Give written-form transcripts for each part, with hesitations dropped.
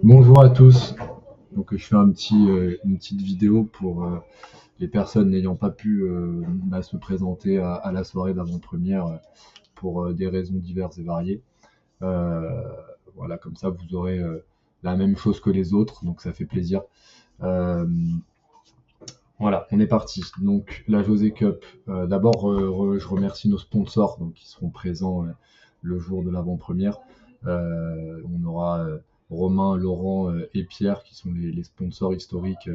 Bonjour à tous. Donc je fais une petite vidéo pour les personnes n'ayant pas pu se présenter à la soirée d'avant-première pour des raisons diverses et variées. Euh, voilà, comme ça vous aurez la même chose que les autres, donc ça fait plaisir. Euh, voilà, on est parti. Donc la José Cup. D'abord, je remercie nos sponsors donc, qui seront présents le jour de l'avant-première. On aura Romain, Laurent et Pierre qui sont les sponsors historiques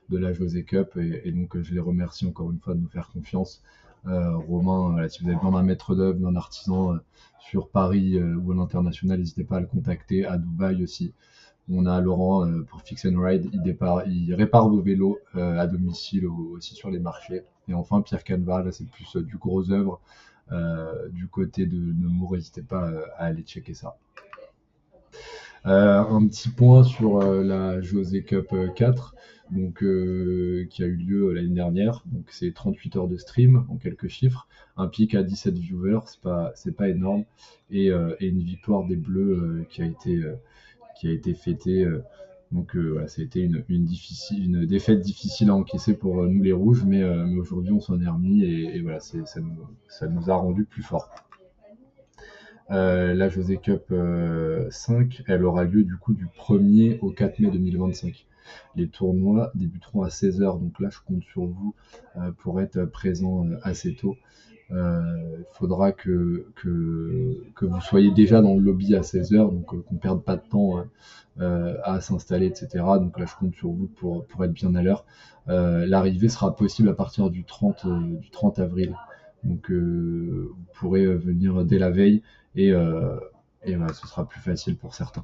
de la José Cup et donc je les remercie encore une fois de nous faire confiance. Romain, voilà, si vous avez besoin d'un maître d'œuvre, d'un artisan sur Paris ou à l'international, n'hésitez pas à le contacter, à Dubaï aussi. On a Laurent pour Fix and Ride, il répare vos vélos à domicile aussi sur les marchés. Et enfin Pierre Canva, là c'est plus du gros œuvre du côté de Nemours, n'hésitez pas à aller checker ça. Un petit point sur la José Cup 4, donc, qui a eu lieu l'année dernière. Donc c'est 38 heures de stream en quelques chiffres, un pic à 17 viewers, c'est pas énorme, et une victoire des Bleus qui a été fêtée. Voilà, ça a été une défaite difficile à encaisser pour nous les Rouges, mais aujourd'hui on s'en est remis et voilà, ça nous a rendu plus forts. La José Cup 5, elle aura lieu du coup du 1er au 4 mai 2025. Les tournois débuteront à 16 h, donc là je compte sur vous pour être présent assez tôt. Il faudra que vous soyez déjà dans le lobby à 16 h, donc qu'on ne perde pas de temps à s'installer, etc. Donc là, je compte sur vous pour être bien à l'heure. L'arrivée sera possible à partir du 30 avril. Donc vous pourrez venir dès la veille et voilà, ce sera plus facile pour certains.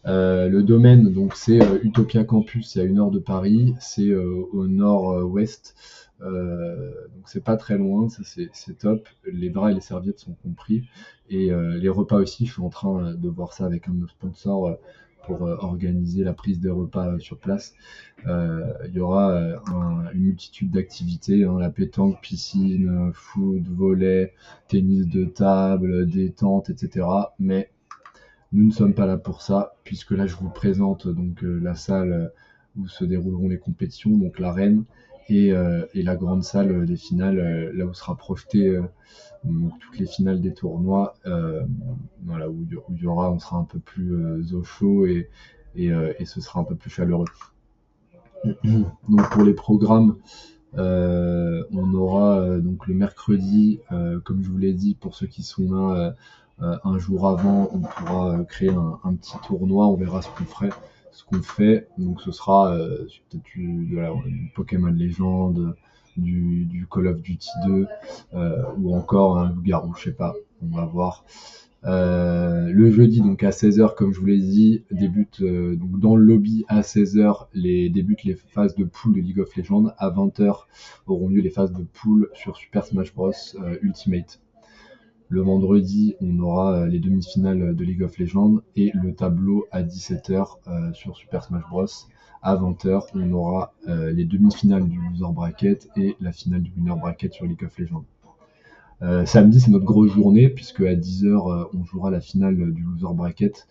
Le domaine, donc c'est Utopia Campus, c'est à 1 heure de Paris, c'est au nord-ouest, donc c'est pas très loin, ça c'est top. Les draps et les serviettes sont compris, et les repas aussi, je suis en train de voir ça avec un de nos sponsors pour organiser la prise des repas sur place. Il y aura une multitude d'activités, hein, la pétanque, piscine, foot, volley, tennis de table, détente, etc. Mais nous ne sommes pas là pour ça, puisque là je vous présente donc la salle où se dérouleront les compétitions, donc l'arène, et la grande salle des finales, là où sera projeté donc, toutes les finales des tournois, voilà, où il y aura, on sera un peu plus au chaud et ce sera un peu plus chaleureux. Donc pour les programmes, on aura donc le mercredi, comme je vous l'ai dit, pour ceux qui sont là un jour avant, on pourra créer un petit tournoi, on verra ce qu'on fait. Donc ce sera peut-être du Pokémon Legend, du Call of Duty 2, ou encore un loup-garou, je sais pas, on va voir. Le jeudi, donc à 16 h, comme je vous l'ai dit, débute donc dans le lobby à 16 h, débutent les phases de pool de League of Legends. À 20 h auront lieu les phases de pool sur Super Smash Bros Ultimate. Le vendredi, on aura les demi-finales de League of Legends et le tableau à 17 h sur Super Smash Bros. À 20 h, on aura les demi-finales du loser bracket et la finale du winner bracket sur League of Legends. Samedi, c'est notre grosse journée, puisque à 10 h, on jouera la finale du loser bracket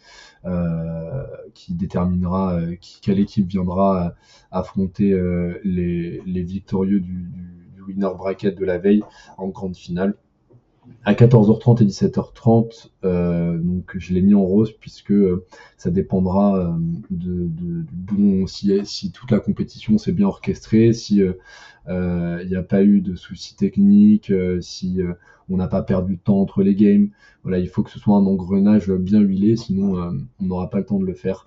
qui déterminera quelle équipe viendra affronter les victorieux du winner bracket de la veille en grande finale. À 14 h 30 et 17 h 30, donc je l'ai mis en rose puisque ça dépendra du bon, si toute la compétition s'est bien orchestrée, si il n'y a pas eu de soucis techniques, si on n'a pas perdu de temps entre les games. Voilà, il faut que ce soit un engrenage bien huilé, sinon on n'aura pas le temps de le faire.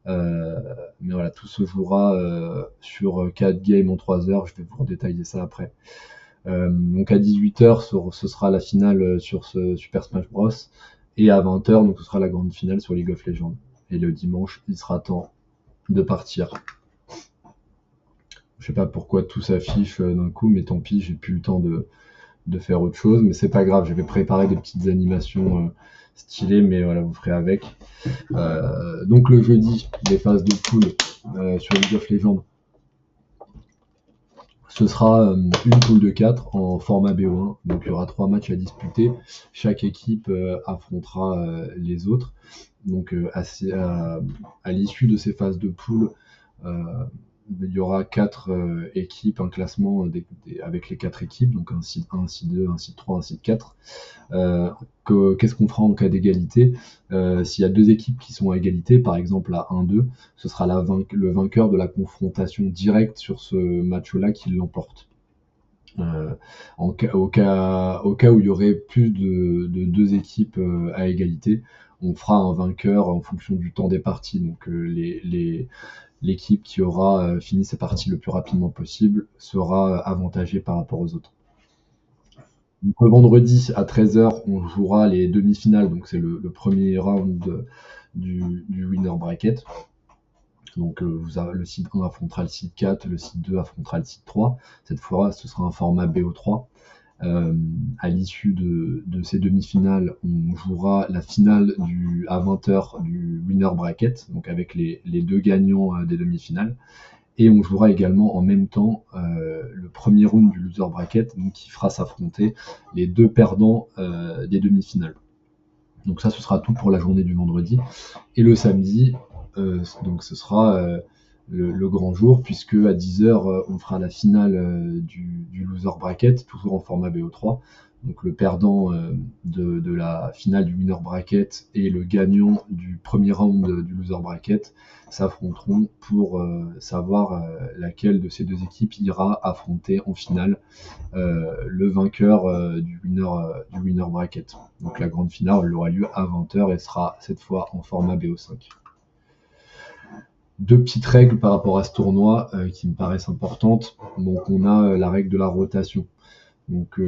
Mais voilà, tout se jouera sur 4 games en 3 heures, je vais vous détailler ça après. Donc à 18 h, ce sera la finale sur ce Super Smash Bros. Et à 20 h, donc ce sera la grande finale sur League of Legends. Et le dimanche, il sera temps de partir. Je sais pas pourquoi tout s'affiche d'un coup, mais tant pis, j'ai plus le temps de faire autre chose. Mais c'est pas grave, j'avais préparé des petites animations stylées, mais voilà, vous ferez avec. Donc le jeudi, les phases de pool sur League of Legends. Ce sera une poule de 4 en format BO1, donc il y aura 3 matchs à disputer. Chaque équipe affrontera les autres. Donc à l'issue de ces phases de poule, il y aura 4 équipes, un classement avec les 4 équipes, donc un seed 1, un seed 2, un seed 3, un seed 4. Qu'est-ce qu'on fera en cas d'égalité? S'il y a 2 équipes qui sont à égalité, par exemple à 1-2, ce sera le vainqueur de la confrontation directe sur ce match-là qui l'emporte. Au cas où il y aurait plus de 2 équipes à égalité, on fera un vainqueur en fonction du temps des parties. Donc l'équipe qui aura fini sa partie le plus rapidement possible sera avantagée par rapport aux autres. Donc, le vendredi à 13h, on jouera les demi-finales, donc c'est le premier round du winner bracket. Donc le seed 1 affrontera le seed 4, le seed 2 affrontera le seed 3. Cette fois, ce sera un format BO3. À l'issue de ces demi-finales, on jouera la finale à 20h du winner bracket, donc avec les 2 gagnants des demi-finales. Et on jouera également en même temps le premier round du loser bracket, donc qui fera s'affronter les 2 perdants des demi-finales. Donc ça, ce sera tout pour la journée du vendredi. Et le samedi, donc ce sera le grand jour, puisque à 10h, on fera la finale du loser bracket, toujours en format BO3. Donc le perdant de la finale du winner bracket et le gagnant du premier round du loser bracket s'affronteront pour savoir laquelle de ces 2 équipes ira affronter en finale le vainqueur du winner bracket. Donc la grande finale elle aura lieu à 20h et sera cette fois en format BO5. 2 petites règles par rapport à ce tournoi qui me paraissent importantes. Donc on a la règle de la rotation. Donc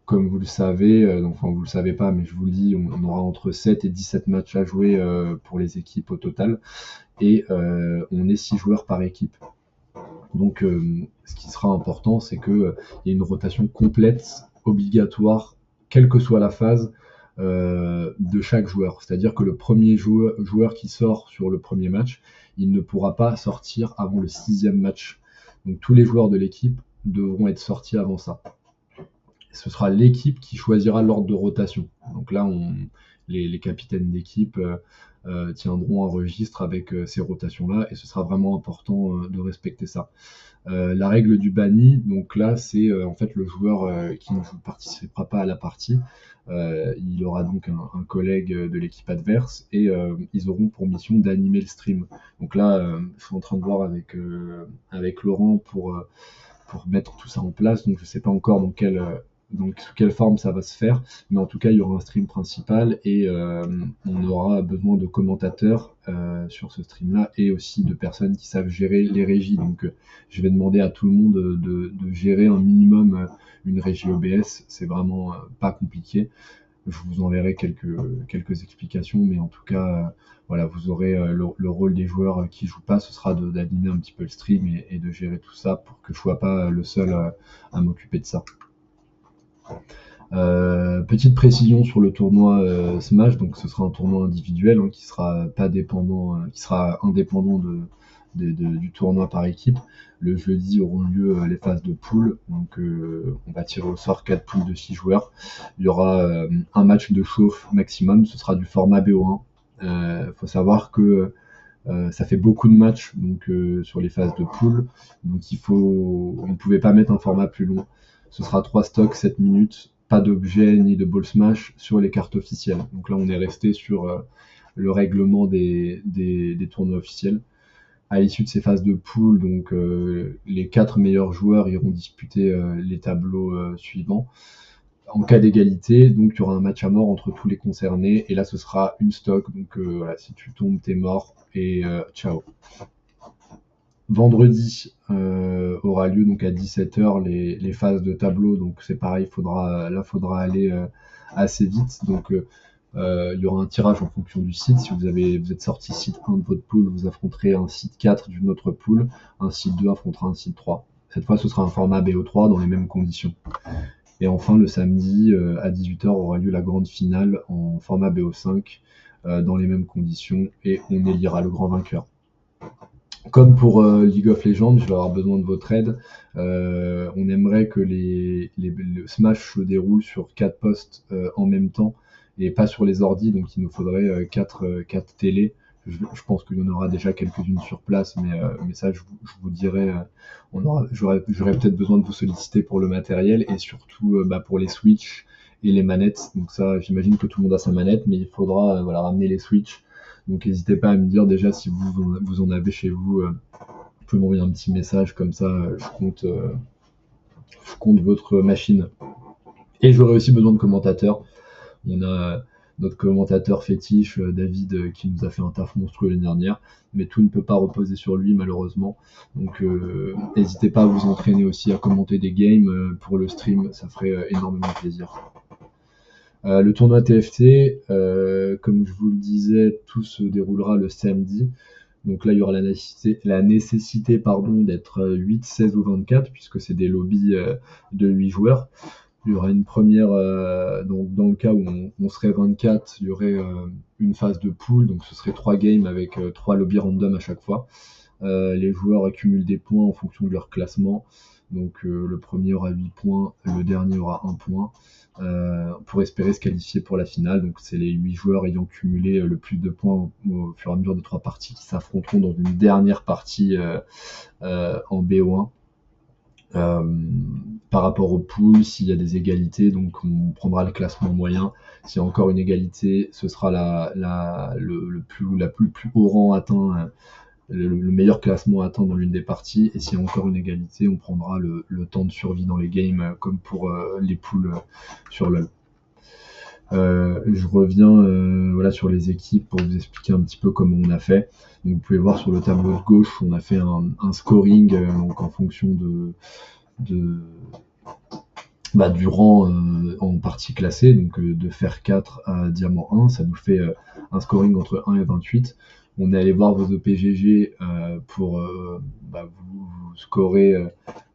comme vous le savez, enfin vous le savez pas, mais je vous le dis, on aura entre 7 et 17 matchs à jouer pour les équipes au total. Et on est 6 joueurs par équipe. Donc ce qui sera important, c'est qu'il y ait une rotation complète, obligatoire, quelle que soit la phase de chaque joueur. C'est-à-dire que le premier joueur qui sort sur le premier match, il ne pourra pas sortir avant le 6e match. Donc tous les joueurs de l'équipe devront être sortis avant ça. Ce sera l'équipe qui choisira l'ordre de rotation. Donc là, les capitaines d'équipe tiendront un registre avec ces rotations-là, et ce sera vraiment important de respecter ça. La règle du banni, donc là, c'est en fait le joueur qui ne participera pas à la partie. Il aura donc un collègue de l'équipe adverse et ils auront pour mission d'animer le stream. Donc là, je suis en train de voir avec Laurent pour mettre tout ça en place. Donc je ne sais pas encore sous quelle forme ça va se faire, mais en tout cas il y aura un stream principal et on aura besoin de commentateurs sur ce stream là et aussi de personnes qui savent gérer les régies. Donc je vais demander à tout le monde de gérer un minimum une régie OBS, c'est vraiment pas compliqué. Je vous enverrai quelques explications, mais en tout cas voilà, vous aurez le rôle des joueurs qui jouent pas, ce sera d'animer un petit peu le stream et de gérer tout ça pour que je sois pas le seul à m'occuper de ça. Petite précision sur le tournoi Smash, donc ce sera un tournoi individuel qui sera pas dépendant, qui sera indépendant du tournoi par équipe. Le jeudi auront lieu les phases de poule, donc on va tirer au sort 4 poules de 6 joueurs. Il y aura un match de chauffe maximum, ce sera du format BO1. Faut savoir que ça fait beaucoup de matchs donc sur les phases de poule, donc on ne pouvait pas mettre un format plus long. Ce sera 3 stocks, 7 minutes, pas d'objets ni de ball smash sur les cartes officielles. Donc là on est resté sur le règlement des tournois officiels. À l'issue de ces phases de poule, donc les 4 meilleurs joueurs iront disputer les tableaux suivants. En cas d'égalité, donc il y aura un match à mort entre tous les concernés, et là ce sera une stock, donc voilà, si tu tombes, t'es mort, et ciao. Vendredi aura lieu donc à 17h les phases de tableau, donc c'est pareil, faudra aller assez vite, donc il y aura un tirage en fonction du site. Si vous êtes sorti site 1 de votre pool, vous affronterez un site 4 d'une autre pool, un site 2 affrontera un site 3. Cette fois ce sera un format BO3 dans les mêmes conditions. Et enfin, le samedi à 18h aura lieu la grande finale en format BO5 dans les mêmes conditions et on élira le grand vainqueur. Comme pour League of Legends, je vais avoir besoin de votre aide. On aimerait que le Smash se déroule sur 4 postes en même temps et pas sur les ordis, donc il nous faudrait 4 télés. Je pense qu'il y en aura déjà quelques-unes sur place, mais ça, je vous dirai, j'aurais peut-être besoin de vous solliciter pour le matériel et surtout pour les Switch et les manettes. Donc ça, j'imagine que tout le monde a sa manette, mais il faudra voilà, ramener les Switch. Donc n'hésitez pas à me dire déjà si vous en avez chez vous. Vous pouvez m'envoyer un petit message comme ça, je compte votre machine. Et j'aurai aussi besoin de commentateurs. On a notre commentateur fétiche, David, qui nous a fait un taf monstrueux l'année dernière, mais tout ne peut pas reposer sur lui malheureusement. Donc n'hésitez pas à vous entraîner aussi à commenter des games pour le stream, ça ferait énormément plaisir. Le tournoi TFT, comme je vous le disais, tout se déroulera le samedi. Donc là, il y aura la nécessité d'être 8, 16 ou 24, puisque c'est des lobbies de 8 joueurs. Il y aura une première, donc dans le cas où on serait 24, il y aurait une phase de pool, donc ce serait 3 games avec 3 lobbies random à chaque fois. Les joueurs accumulent des points en fonction de leur classement. Donc le premier aura 8 points, le dernier aura 1 point. Pour espérer se qualifier pour la finale. Donc c'est les 8 joueurs ayant cumulé le plus de points au fur et à mesure des 3 parties qui s'affronteront dans une dernière partie en BO1. Par rapport au pool, s'il y a des égalités, donc on prendra le classement moyen. S'il y a encore une égalité, ce sera le plus haut rang atteint, le meilleur classement atteint dans l'une des parties. Et s'il y a encore une égalité, on prendra le temps de survie dans les games, comme pour les poules sur LoL. Je reviens voilà, sur les équipes pour vous expliquer un petit peu comment on a fait. Donc, vous pouvez voir sur le tableau de gauche, on a fait un scoring donc en fonction du rang en partie classée, donc de fer 4 à diamant 1, ça nous fait un scoring entre 1 et 28. On est allé voir vos OPGG pour vous scorer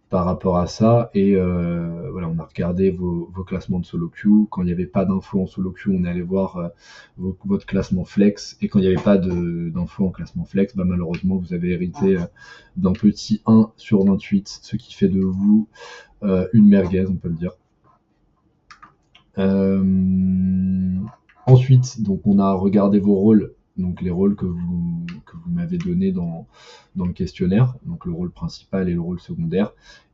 par rapport à ça, et voilà, on a regardé vos classements de solo queue. Quand il n'y avait pas d'infos en solo queue, on est allé voir votre classement flex, et quand il n'y avait pas d'infos en classement flex, malheureusement vous avez hérité d'un petit 1 sur 28, ce qui fait de vous une merguez, on peut le dire. Ensuite, donc on a regardé vos rôles, donc les rôles que vous m'avez donnés dans le questionnaire, donc le rôle principal et le rôle secondaire,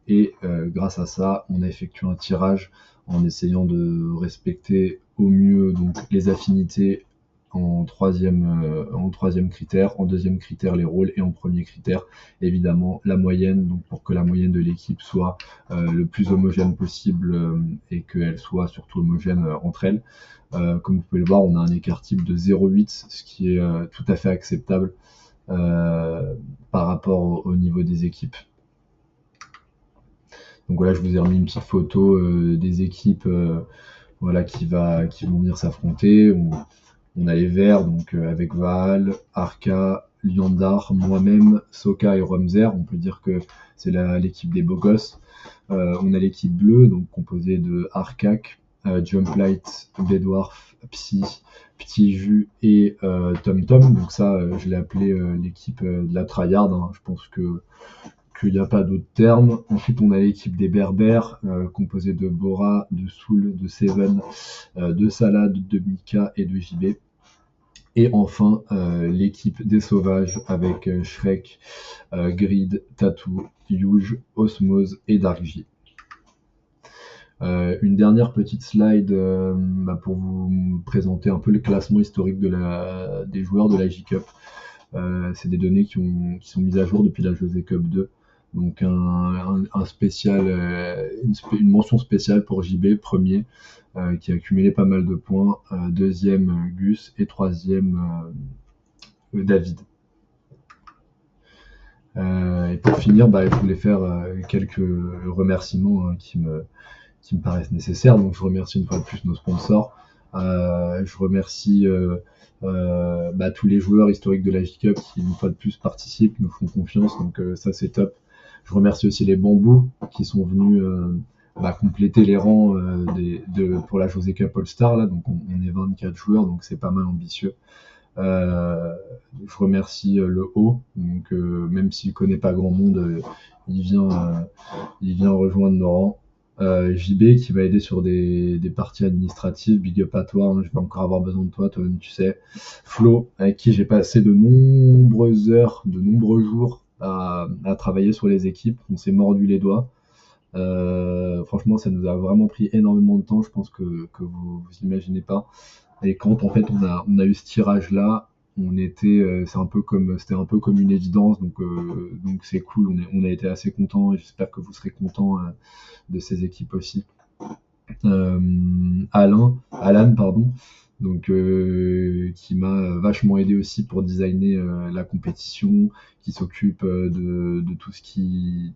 et grâce à ça, on a effectué un tirage en essayant de respecter au mieux donc les affinités en troisième critère, en deuxième critère les rôles, et en premier critère évidemment la moyenne, donc pour que la moyenne de l'équipe soit le plus homogène possible et qu'elle soit surtout homogène entre elles. Comme vous pouvez le voir, on a un écart type de 0,8, ce qui est tout à fait acceptable par rapport au niveau des équipes. Donc voilà, je vous ai remis une petite photo des équipes voilà, qui vont venir s'affronter. On a les verts, donc avec Vaal, Arca, Liandar, moi-même, Soka et Romzer. On peut dire que c'est l'équipe des beaux gosses. On a l'équipe bleue, donc composée de Arcak, Jumplight, Bedwarf, Psy, Petit Jus et Tom Tom. Donc ça, je l'ai appelé l'équipe de la tryhard. Hein. Je pense qu'il n'y a pas d'autre terme. Ensuite, on a l'équipe des Berbères, composée de Bora, de Soul, de Seven, de Salad, de Mika et de JB. Et enfin, l'équipe des Sauvages avec Shrek, Grid, Tattoo, Yuge, Osmose et Darkj. Une dernière petite slide pour vous présenter un peu le classement historique des joueurs de la J-Cup. C'est des données qui sont mises à jour depuis la José Cup 2. Donc un spécial, une mention spéciale pour JB, premier, qui a accumulé pas mal de points, deuxième Gus et troisième David. Et pour finir, je voulais faire quelques remerciements qui me paraissent nécessaires. Donc je remercie une fois de plus nos sponsors. Je remercie tous les joueurs historiques de la J-Cup qui une fois de plus participent, nous font confiance, donc ça c'est top. Je remercie aussi les bambous qui sont venus compléter les rangs pour la José Cup All-Star, là, donc on est 24 joueurs, donc c'est pas mal ambitieux. Je remercie le haut, donc même s'il connaît pas grand monde, il vient rejoindre nos rangs. JB qui va aider sur des parties administratives. Big up à toi, hein, je vais encore avoir besoin de toi, toi-même tu sais. Flo, avec qui j'ai passé de nombreuses heures, de nombreux jours à travailler sur les équipes. On s'est mordu les doigts. Franchement, ça nous a vraiment pris énormément de temps, je pense que vous imaginez pas. Et quand en fait on a eu ce tirage-là, c'était un peu comme une évidence, donc c'est cool, on a été assez contents et j'espère que vous serez contents de ces équipes aussi. Alan, pardon, qui m'a vachement aidé aussi pour designer la compétition, qui s'occupe de tout ce qui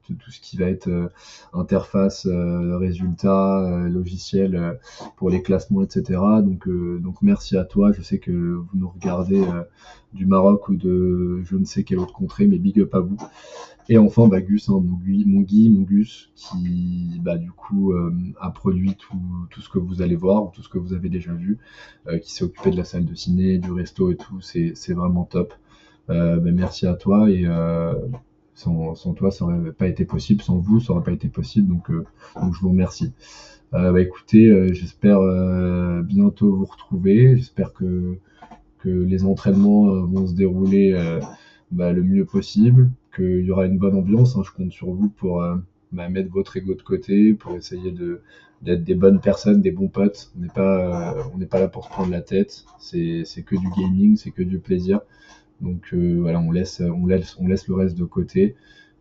va être interface, résultats, logiciel pour les classements, etc. Donc merci à toi. Je sais que vous nous regardez du Maroc ou de je ne sais quelle autre contrée, mais big up à vous. Et enfin, bah, Gus, hein, mon Gus, qui du coup a produit tout ce que vous allez voir, ou tout ce que vous avez déjà vu, qui s'est occupé de la salle de ciné, du resto et tout, c'est vraiment top. Merci à toi et sans toi, ça aurait pas été possible, sans vous, ça aurait pas été possible, donc je vous remercie. Écoutez, j'espère bientôt vous retrouver, j'espère que les entraînements vont se dérouler le mieux possible, qu'il y aura une bonne ambiance, hein. Je compte sur vous pour mettre votre ego de côté, pour essayer d'être des bonnes personnes, des bons potes. On n'est pas là pour se prendre la tête. C'est que du gaming, c'est que du plaisir. Donc voilà, on laisse le reste de côté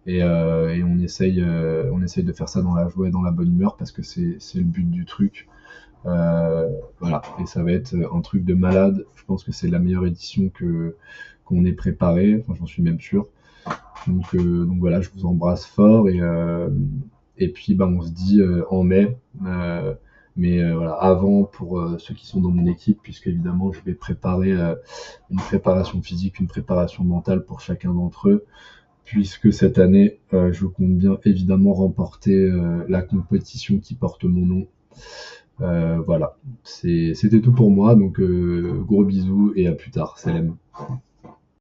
et on essaye de faire ça dans la joie et dans la bonne humeur parce que c'est le but du truc. Voilà, et ça va être un truc de malade. Je pense que c'est la meilleure édition qu'on ait préparée, enfin, j'en suis même sûr. Donc voilà, je vous embrasse fort et puis on se dit en mai. Voilà, avant pour ceux qui sont dans mon équipe, puisque évidemment je vais préparer une préparation physique, une préparation mentale pour chacun d'entre eux, puisque cette année je compte bien évidemment remporter la compétition qui porte mon nom. Voilà, c'était tout pour moi, donc gros bisous et à plus tard, Salem.